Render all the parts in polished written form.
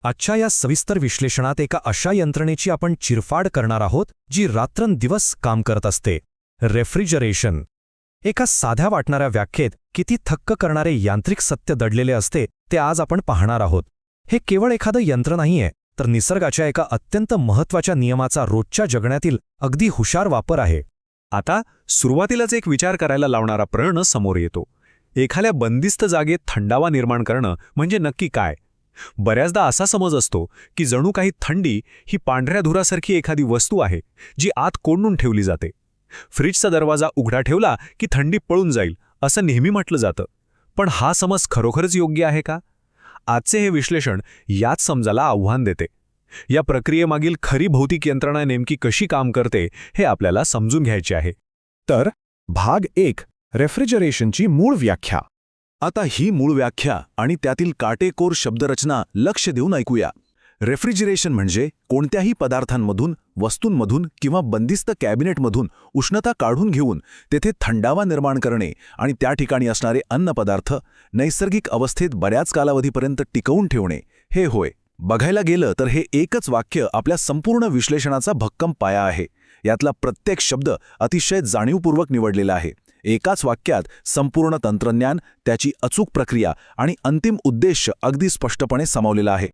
आजच्या या सविस्तर विश्लेषणात एका अशा यंत्रणेची आपण चिरफाड करणार आहोत जी रात्रंदिवस काम करत असते, रेफ्रिजरेशन. एका साध्या वाटणाऱ्या व्याख्येत किती थक्क करणारे यांत्रिक सत्य दडलेले असते ते आज आपण पाहणार आहोत. हे केवळ एखादं यंत्र नाहीये, तर निसर्गाच्या एका अत्यंत महत्त्वाच्या नियमाचा रोजच्या जगण्यातील अगदी हुशार वापर आहे. आता सुरुवातीलाच एक विचार करायला लावणारा प्रश्न समोर येतो. एखाद्या बंदिस्त जागेत थंडावा निर्माण करणं म्हणजे नक्की काय? बऱ्याचदा असा समज असतो की जणू काही थंडी ही पांढऱ्या धुरासारखी एखादी वस्तू आहे जी आत कोंडून ठेवली जाते. फ्रीजचा दरवाजा उघडा ठेवला की थंडी पळून जाईल असं नेहमी म्हटलं जातं. पण हा समज खरोखरच योग्य आहे का? आजचे हे विश्लेषण याच समजाला आव्हान देते. या प्रक्रियेमागील खरी भौतिक यंत्रणा नेमकी कशी काम करते हे आपल्याला समजून घ्यायचे आहे. तर भाग 1, रेफ्रिजरेशनची मूळ व्याख्या. आता ही मूळ व्याख्या आणि त्यातील काटेकोर शब्दरचना लक्ष देऊन ऐकूया. रेफ्रिजरेशन म्हणजे कोणत्याही पदार्थांमधून, वस्तूंमधून किंवा बंदिस्त कॅबिनेटमधून उष्णता काढून घेऊन तेथे थंडावा निर्माण करणे आणि त्या ठिकाणी असणारे अन्नपदार्थ नैसर्गिक अवस्थेत बऱ्याच कालावधीपर्यंत टिकवून ठेवणे हे होय. बघायला गेलं तर हे एकच वाक्य आपल्या संपूर्ण विश्लेषणाचा भक्कम पाया आहे. यातला प्रत्येक शब्द अतिशय जाणीवपूर्वक निवडलेला आहे. एकाच वाक्यात संपूर्ण तंत्रज्ञान, त्याची अचूक प्रक्रिया आणि अंतिम उद्देश अगदी स्पष्टपणे सामावलेला आहे.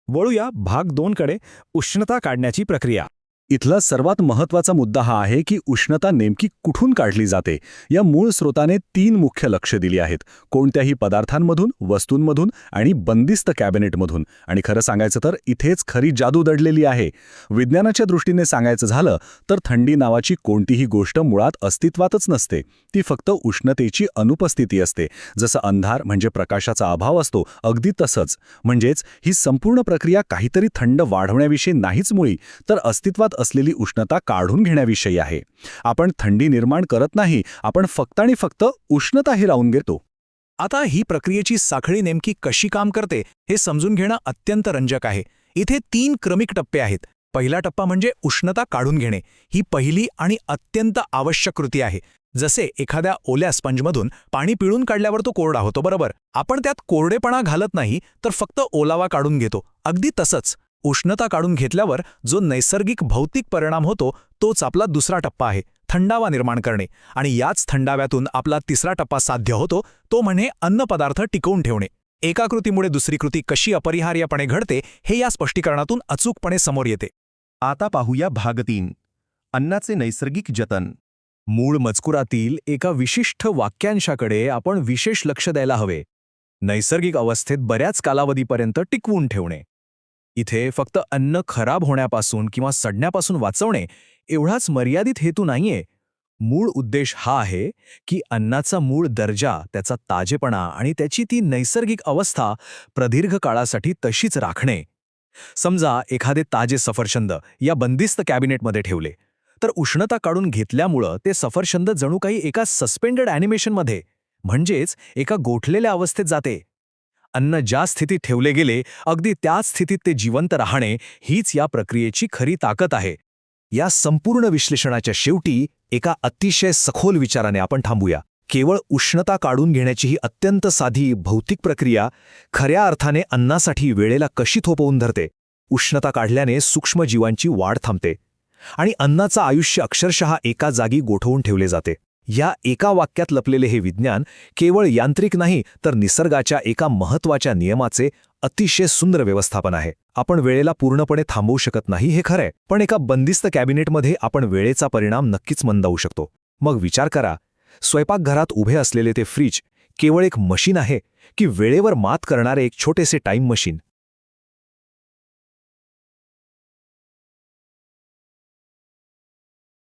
वळूया भाग 2 कडे, उष्णता काढण्याची प्रक्रिया. इथला सर्वात महत्त्वाचा मुद्दा हा आहे की उष्णता नेमकी कुठून काढली जाते. या मूळ स्रोताने 3 मुख्य लक्ष्य दिली आहेत: कोणत्याही पदार्थांमधून, वस्तूंमधून आणि बंदिस्त कॅबिनेटमधून. आणि खरं सांगायचं तर इथेच खरी जादू दडलेली आहे. विज्ञानाच्या दृष्टीने सांगायचं झालं तर थंडी नावाची कोणतीही गोष्ट मुळात अस्तित्वातच नसते. ती फक्त उष्णतेची अनुपस्थिती असते. जसं अंधार म्हणजे प्रकाशाचा अभाव असतो, अगदी तसंच. म्हणजेच ही संपूर्ण प्रक्रिया काहीतरी थंड वाढवण्याविषयी नाहीच मुळी, तर अस्तित्वात असलेली उष्णता काढून घेण्याविषयी आहे. आपण थंडी निर्माण करत नाही, आपण फक्त आणि फक्त उष्णताही राहून घेतो. आता ही प्रक्रियेची साखळी नेमकी कशी काम करते हे समजून घेणं अत्यंत रंजक आहे. इथे 3 क्रमिक टप्पे आहेत. पहिला टप्पा म्हणजे उष्णता काढून घेणे. ही पहिली आणि अत्यंत आवश्यक कृती आहे. जसे एखाद्या ओल्या स्पंजमधून पाणी पिळून काढल्यावर तो कोरडा होतो, बरोबर? आपण त्यात कोरडेपणा घालत नाही, तर फक्त ओलावा काढून घेतो. अगदी तसंच उष्णता काढून घेतल्यावर जो नैसर्गिक भौतिक परिणाम होतो तोच आपला दुसरा टप्पा आहे, थंडावा निर्माण करणे. आणि याच थंडाव्यातून आपला तिसरा टप्पा साध्य होतो, तो म्हणजे अन्नपदार्थ टिकवून ठेवणे. एका कृतीमुळे दुसरी कृती कशी अपरिहार्यपणे घडते हे या स्पष्टीकरणातून अचूकपणे समोर येते. आता पाहूया भाग 3, अन्नाचे नैसर्गिक जतन. मूळ मजकुरातील एका विशिष्ट वाक्यांशाकडे आपण विशेष लक्ष द्यायला हवे. नैसर्गिक अवस्थेत बऱ्याच कालावधीपर्यंत टिकवून ठेवणे. इथे फक्त अन्न खराब होण्यापासून किंवा सडण्यापासून वाचवणे एवढाच मर्यादित हेतू नाहीये. मूळ उद्देश हा आहे की अन्नाचा मूळ दर्जा, त्याचा ताजेपणा आणि त्याची ती नैसर्गिक अवस्था प्रदीर्घ काळासाठी तशीच राखणे. समजा एखादे ताजे सफरचंद या बंदिस्त कॅबिनेटमध्ये ठेवले, तर उष्णता काढून घेतल्यामुळं ते सफरचंद जणू काही एका सस्पेंडेड ॲनिमेशनमध्ये, म्हणजेच एका गोठलेल्या अवस्थेत जाते. अन्न ज्या स्थितीत ठेवले गेले अगदी त्याच स्थितीत ते जिवंत राहणे हीच या प्रक्रियेची खरी ताकद आहे. या संपूर्ण विश्लेषणाच्या शेवटी एका अतिशय सखोल विचाराने आपण थांबूया. केवळ उष्णता काढून घेण्याची ही अत्यंत साधी भौतिक प्रक्रिया खऱ्या अर्थाने अन्नासाठी वेळेला कशी थोपवून धरते. उष्णता काढल्याने सूक्ष्मजीवांची वाढ थांबते आणि अन्नाचं आयुष्य अक्षरशः एका जागी गोठवून ठेवले जाते. या एका वाक्यात लपलेले हे विज्ञान केवळ यांत्रिक नाही, तर निसर्गाच्या एका महत्त्वाच्या नियमाचे अतिशय सुंदर व्यवस्थापन आहे. आपण वेळेला पूर्णपणे थांबवू शकत नाही हे खरंय, पण एका बंदिस्त कॅबिनेटमध्ये आपण वेळेचा परिणाम नक्कीच मंदावू शकतो. मग विचार करा, स्वयंपाकघरात उभे असलेले ते फ्रीज केवळ एक मशीन आहे की वेळेवर मात करणारे एक छोटेसे टाईम मशीन?